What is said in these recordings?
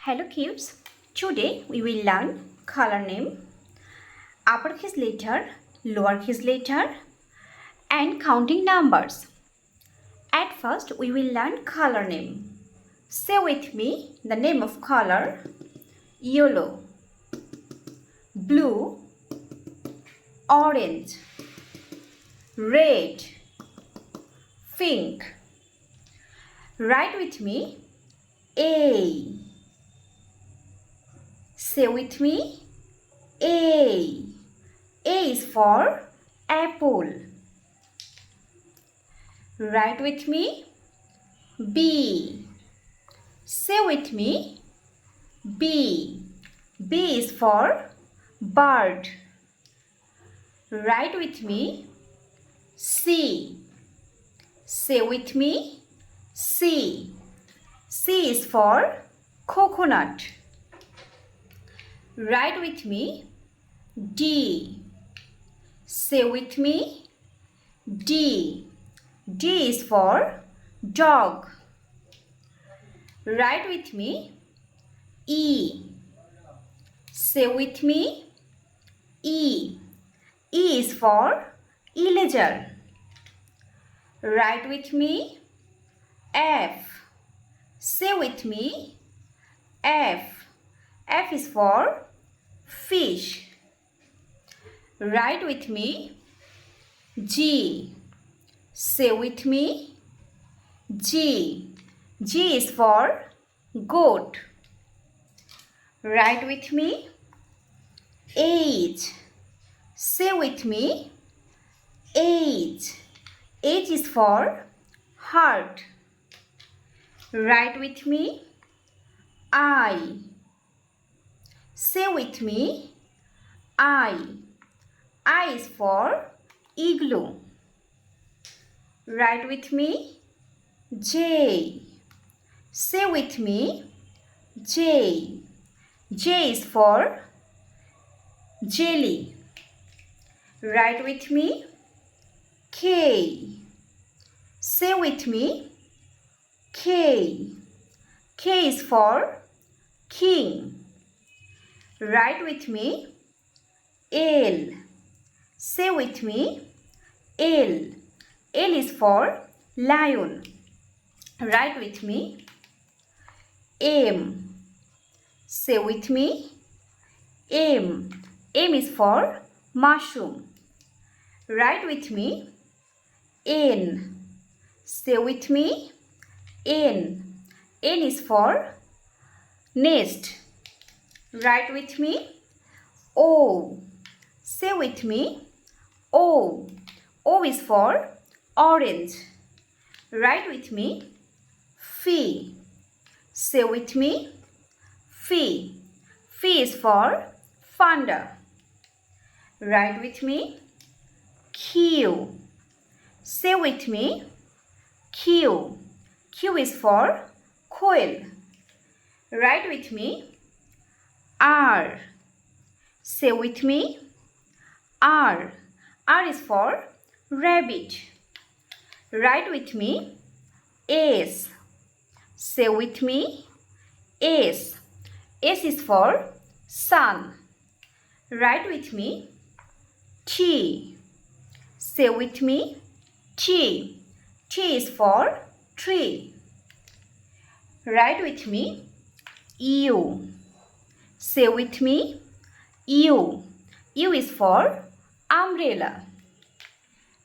Hello kids, today we will learn color name, uppercase letter, lowercase letter and counting numbers. At first we will learn color name. Say with me the name of color: yellow, blue, orange, red, pink. Write with me A. Say with me A. A is for apple. Write with me B. Say with me B. B is for bird. Write with me C. Say with me C. C is for coconut. Write with me D. Say with me D. D is for dog. Write with me E. Say with me E. E is for eraser. Write with me F. Say with me F. F is for fish. Write with me G. Say with me G. G is for goat. Write with me H. Say with me H. H is for heart. Write with me I. Say with me I. I is for igloo. Write with me J. Say with me J. J is for jelly. Write with me K. Say with me K. K is for king. Write with me L. Say with me L. L is for lion. Write with me M. Say with me M. M is for mushroom. Write with me N. Say with me N. N is for nest. Write with me O. Say with me O. O is for orange. Write with me Phi. Say with me Phi. Phi is for thunder. Write with me Q. Say with me Q. Q is for quail. Write with me R. Say with me R. R is for rabbit. Write with me S. Say with me S. S is for sun. Write with me T. Say with me T. T is for tree. Write with me U. Say with me U. U is for umbrella.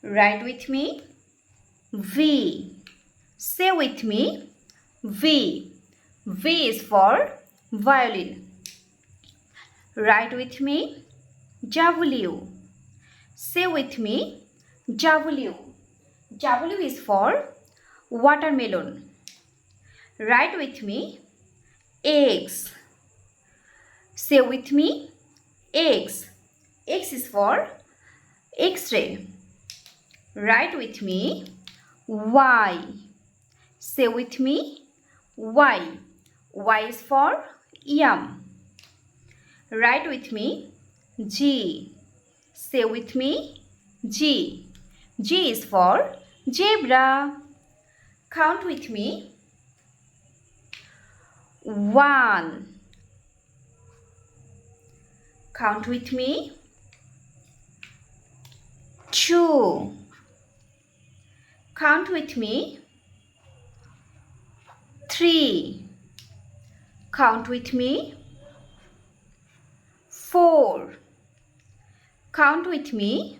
Write with me V. Say with me V. V is for violin. Write with me W. Say with me W. W is for watermelon. Write with me X. Say with me X. X is for X-ray. Write with me Y. Say with me Y. Y is for yum. Write with me G. Say with me G. G is for zebra. Count with me 1 Count with me. 2. Count with me. 3. Count with me. 4. Count with me.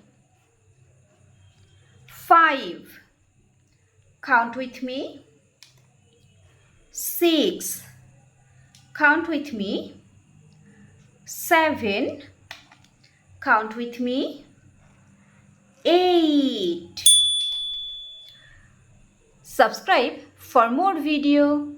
5. Count with me. 6. Count with me. 7. Count with me. 8. Subscribe for more video.